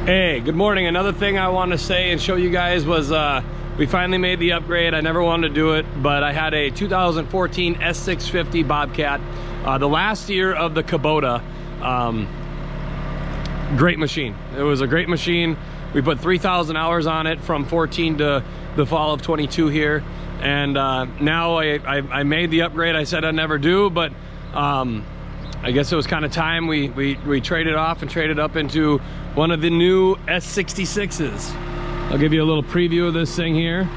Hey, good morning. Another thing I want to say and show you guys was we finally made the upgrade. I never wanted to do it, but I had a 2014 S650 Bobcat, the last year of the Kubota. Great machine. It was a great machine. We put 3,000 hours on it from 14 to the fall of 22 here, and now I made the upgrade I said I'd never do, but I guess it was kind of time we traded off and traded up into one of the new S66s. I'll give you a little preview of this thing here.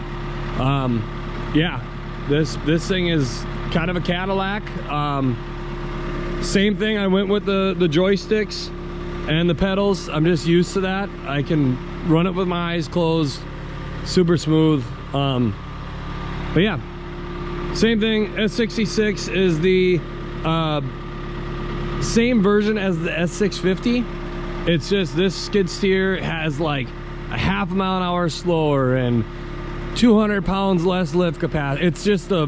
Yeah, this thing is kind of a Cadillac. Same thing, I went with the joysticks and the pedals. I'm just used to that. I can run it with my eyes closed, super smooth. But yeah, same thing. S66 is the same version as the S650. It's just this skid steer has like a half a mile an hour slower and 200 pounds less lift capacity. It's just the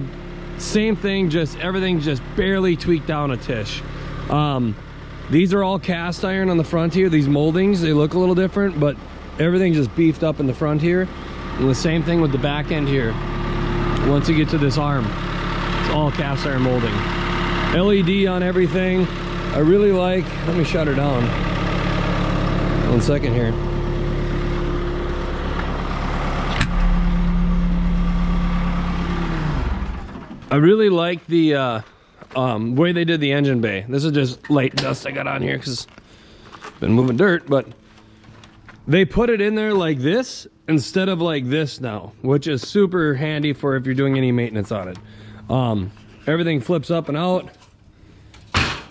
same thing, just everything just barely tweaked down a tish. These are all cast iron on the front here. These moldings, they look a little different, but everything just beefed up in the front here. And the same thing with the back end here. Once you get to this arm, it's all cast iron molding. LED on everything. I really like, let me shut her down. 1 second here. I really like the way they did the engine bay. This is just light dust I got on here because I've been moving dirt, but they put it in there like this instead of like this now, which is super handy for if you're doing any maintenance on it. Everything flips up and out.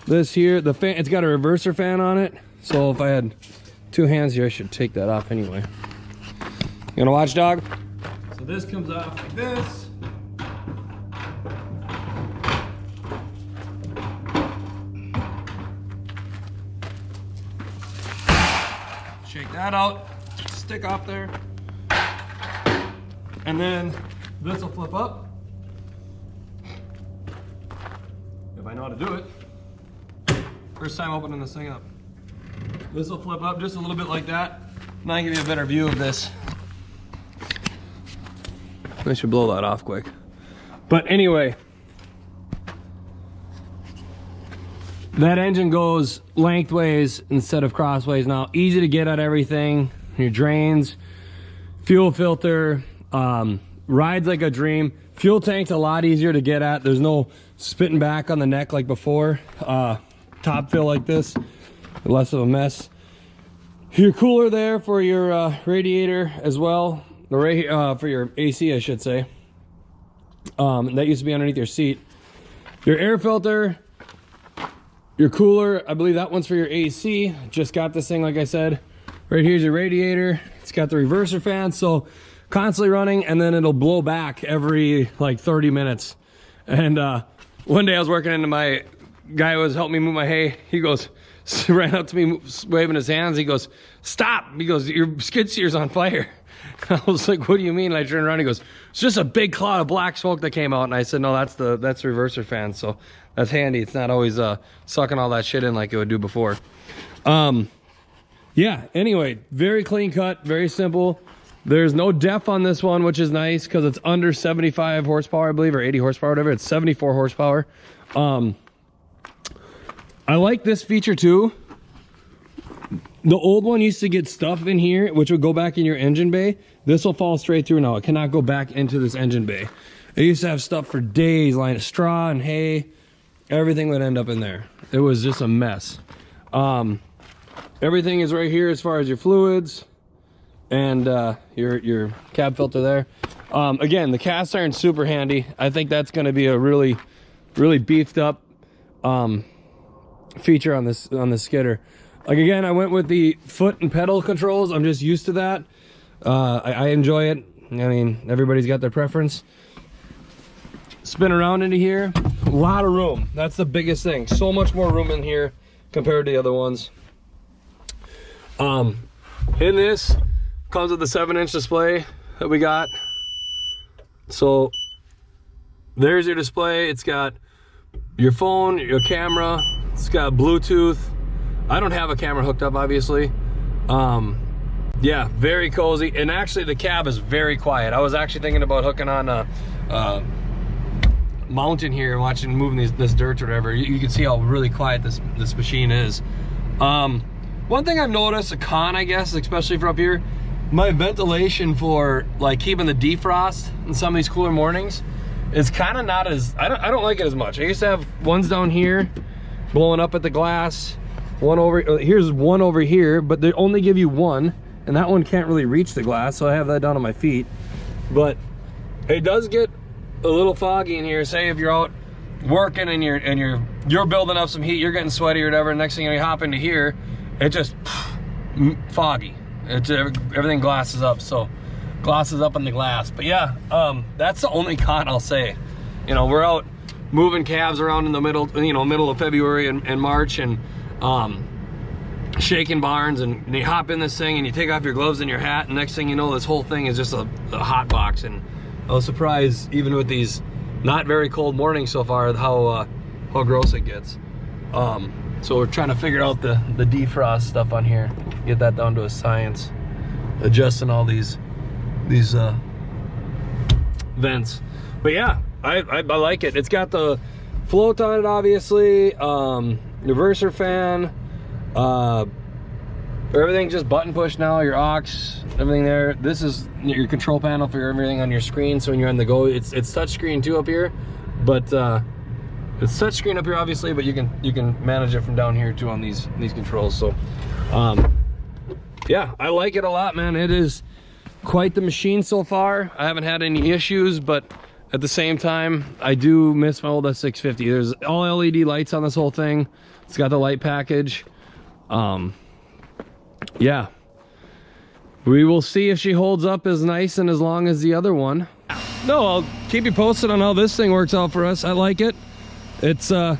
This here, the fan, it's got a reverser fan on it, so if I had two hands here, I should take that off anyway. You gonna watch, dog? So this comes off like this. Shake that out, stick off there. And then this will flip up. If I know how to do it. First time opening this thing up. This will flip up just a little bit like that. Now I can give you a better view of this. I should blow that off quick. But anyway, that engine goes lengthways instead of crossways now. Easy to get at everything. Your drains, fuel filter, rides like a dream. Fuel tank's a lot easier to get at. There's no spitting back on the neck like before. Top fill like this, less of a mess. Your cooler there for your radiator as well, for your AC I should say. That used to be underneath your seat. Your air filter, your cooler, I believe that one's for your AC. Just got this thing, like I said. Right here's your radiator. It's got the reverser fan, so constantly running, and then it'll blow back every like 30 minutes. And one day I was working into my guy was helping me move my hay. He goes, ran up to me waving his hands. He goes, stop. He goes, your skid steer's on fire. I was like, what do you mean? And I turned around. He goes, it's just a big cloud of black smoke that came out. And I said, no, that's the reverser fan. So that's handy. It's not always sucking all that shit in like it would do before. Yeah, anyway, very clean cut, very simple. There's no def on this one, which is nice because it's under 75 horsepower, I believe, or 80 horsepower, whatever. It's 74 horsepower. I like this feature too. The old one used to get stuff in here, which would go back in your engine bay. This will fall straight through now. It cannot go back into this engine bay. It used to have stuff for days, line of straw and hay. Everything would end up in there. It was just a mess. Everything is right here as far as your fluids and your cab filter there. Again, the cast iron's super handy. I think that's going to be a really beefed up feature on this skidder. Like again, I went with the foot and pedal controls. I'm just used to that. I enjoy it. I mean, everybody's got their preference. Spin around into here, a lot of room. That's the biggest thing. So much more room in here compared to the other ones. In this comes with the 7-inch display that we got. So there's your display. It's got your phone, your camera. It's got Bluetooth. I don't have a camera hooked up, obviously. Yeah, very cozy. And actually the cab is very quiet. I was actually thinking about hooking on a mountain here and watching moving this dirt or whatever. You can see how really quiet this machine is. One thing I've noticed, a con I guess, especially for up here, my ventilation for like keeping the defrost in some of these cooler mornings is kind of not as, I don't like it as much. I used to have ones down here blowing up at the glass, one over, here's one over here, but they only give you one, and that one can't really reach the glass, so I have that down on my feet. But it does get a little foggy in here. Say if you're out working and you're building up some heat, you're getting sweaty or whatever, next thing you hop into here, it just foggy. It's everything glasses up, so glosses up on the glass. But yeah, that's the only con I'll say. You know, we're out moving calves around in the middle of February and March, and shaking barns, and you hop in this thing and you take off your gloves and your hat, and next thing you know, this whole thing is just a hot box. And I was surprised, even with these not very cold mornings so far, how gross it gets. So we're trying to figure out the defrost stuff on here, get that down to a science, adjusting all these vents. But yeah, I like it. It's got the float on it, obviously, reverser fan, everything just button push now, your aux, everything there. This is your control panel for everything on your screen, so when you're on the go, it's touch screen too up here, but it's touch screen up here obviously, but you can manage it from down here too on these controls. So yeah, I like it a lot, man. It is quite the machine so far. I haven't had any issues, but at the same time, I do miss my old S650. There's all LED lights on this whole thing. It's got the light package. Yeah, we will see if she holds up as nice and as long as the other one. No, I'll keep you posted on how this thing works out for us. I like it. It's kind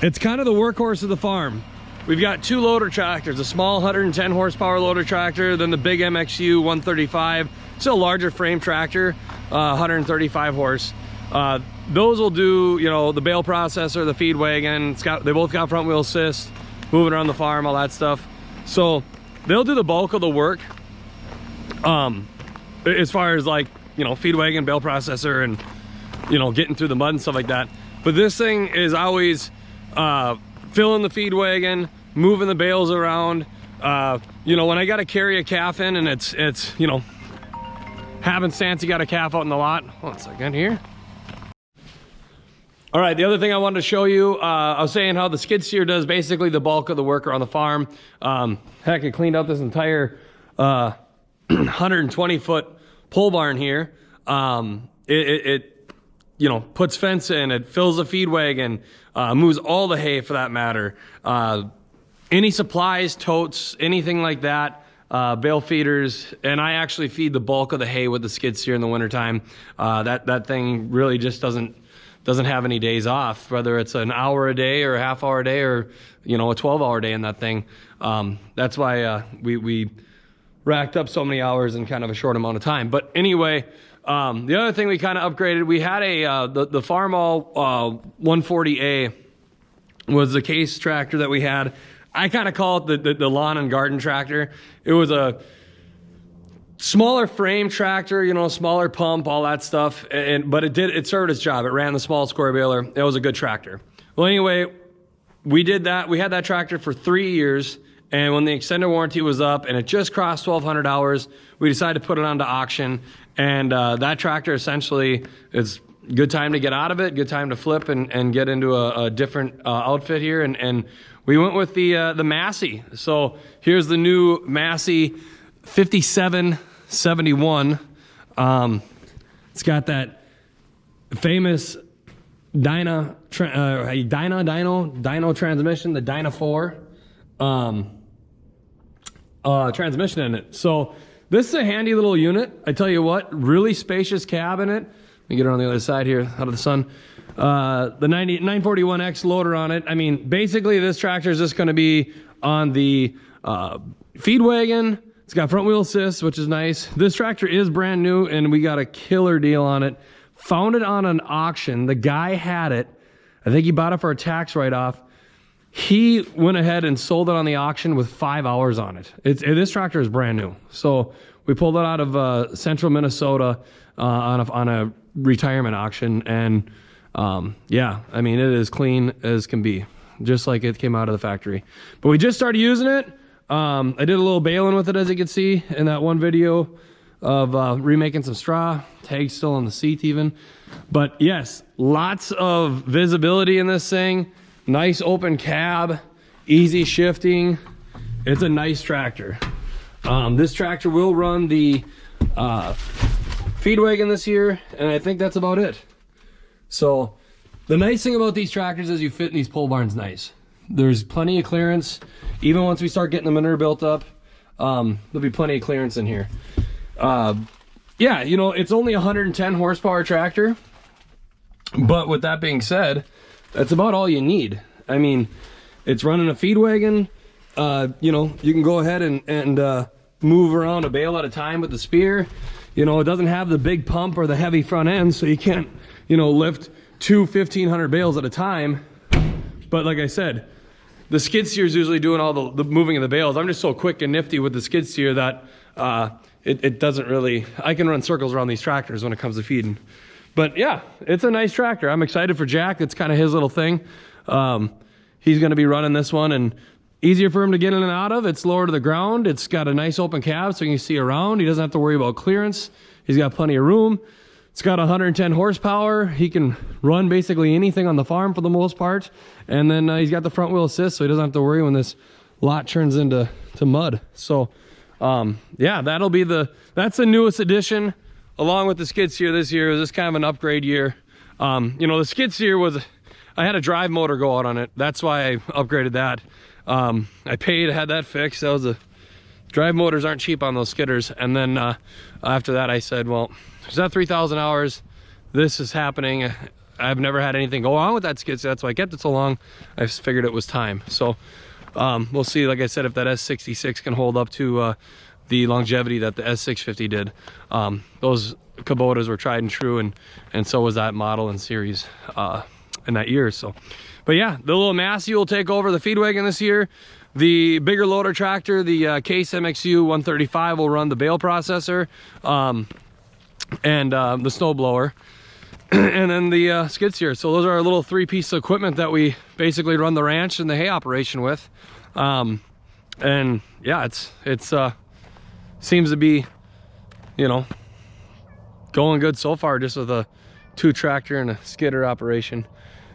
of the workhorse of the farm. We've got two loader tractors, a small 110 horsepower loader tractor, then the big MXU 135. It's a larger frame tractor, 135 horse. Those will do, you know, the bale processor, the feed wagon. They both got front wheel assist, moving around the farm, all that stuff. So they'll do the bulk of the work, as far as, like, you know, feed wagon, bale processor, and, you know, getting through the mud and stuff like that. But this thing is always filling the feed wagon, moving the bales around. You know, when I got to carry a calf in, and it's you know, happenstance you got a calf out in the lot. One second here. All right, the other thing I wanted to show you, I was saying how the skid steer does basically the bulk of the work around the farm. Heck, I cleaned out this entire 120-foot pole barn here. It you know, puts fence in, it fills the feed wagon, moves all the hay for that matter. Any supplies, totes, anything like that, bale feeders, and I actually feed the bulk of the hay with the skid steer in the wintertime. That thing really just doesn't have any days off, whether it's an hour a day or a half hour a day or, you know, a 12-hour day in that thing. That's why we racked up so many hours in kind of a short amount of time. But anyway, the other thing we kind of upgraded, we had the Farmall 140A was the case tractor that we had. I kind of call it the lawn and garden tractor. It was a smaller frame tractor, you know, smaller pump, all that stuff. But it served its job. It ran the small square baler. It was a good tractor. Well, anyway, we did that. We had that tractor for 3 years. And when the extended warranty was up and it just crossed 1,200 hours, we decided to put it onto auction. And that tractor essentially is good time to get out of it, good time to flip and get into a different outfit here. And we went with the Massey. So here's the new Massey 5771. It's got that famous dyno transmission, the Dyna 4 transmission in it. So this is a handy little unit. I tell you what, really spacious cab in it. Let me get it on the other side here, out of the sun. The 941X loader on it. I mean, basically this tractor is just going to be on the feed wagon. It's got front wheel assist, which is nice. This tractor is brand new and we got a killer deal on it. Found it on an auction. The guy had it. I think he bought it for a tax write-off. he went ahead and sold it on the auction with 5 hours on it. This tractor is brand new. So we pulled it out of central Minnesota on a retirement auction, and yeah, I mean, it is clean as can be, just like it came out of the factory. But we just started using it. I did a little baling with it, as you can see in that one video of remaking some straw. Tag's still on the seat even. But yes, lots of visibility in this thing. Nice open cab, easy shifting. It's a nice tractor. This tractor will run the feed wagon this year, and I think that's about it. So the nice thing about these tractors is you fit in these pole barns nice. There's plenty of clearance. Even once we start getting the manure built up, there'll be plenty of clearance in here. Yeah, you know, it's only 110 horsepower tractor, but with that being said, that's about all you need. I mean, it's running a feed wagon. You know, you can go ahead and move around a bale at a time with the spear. You know, it doesn't have the big pump or the heavy front end, so you can't, you know, lift 1,500 bales at a time. But like I said, the skid steer is usually doing all the moving of the bales. I'm just so quick and nifty with the skid steer that it doesn't really, I can run circles around these tractors when it comes to feeding. But yeah, it's a nice tractor. I'm excited for Jack. It's kind of his little thing. He's going to be running this one, and easier for him to get in and out of. It's lower to the ground. It's got a nice open cab so you can see around. He doesn't have to worry about clearance. He's got plenty of room. It's got 110 horsepower. He can run basically anything on the farm for the most part. And then he's got the front wheel assist, so he doesn't have to worry when this lot turns into mud. So yeah, that's the newest addition along with the skid steer this year. Is this kind of an upgrade year. You know, the skid steer I had a drive motor go out on it. That's why I upgraded that. I paid, had that fixed. That was drive motors aren't cheap on those skidders. And then after that I said, well, there's that 3,000 hours. This is happening. I've never had anything go on with that skid steer. That's why I kept it so long. I just figured it was time. So we'll see, like I said, if that S66 can hold up to the longevity that the S650 did. Those Kubotas were tried and true, and so was that model and series in that year. So, but yeah, the little Massey will take over the feed wagon this year. The bigger loader tractor, the Case MXU 135, will run the bale processor and the snow blower, and then the skid steer. So those are our little 3 pieces of equipment that we basically run the ranch and the hay operation with. And yeah, it's seems to be, you know, going good so far, just with a 2 tractor and a skidder operation.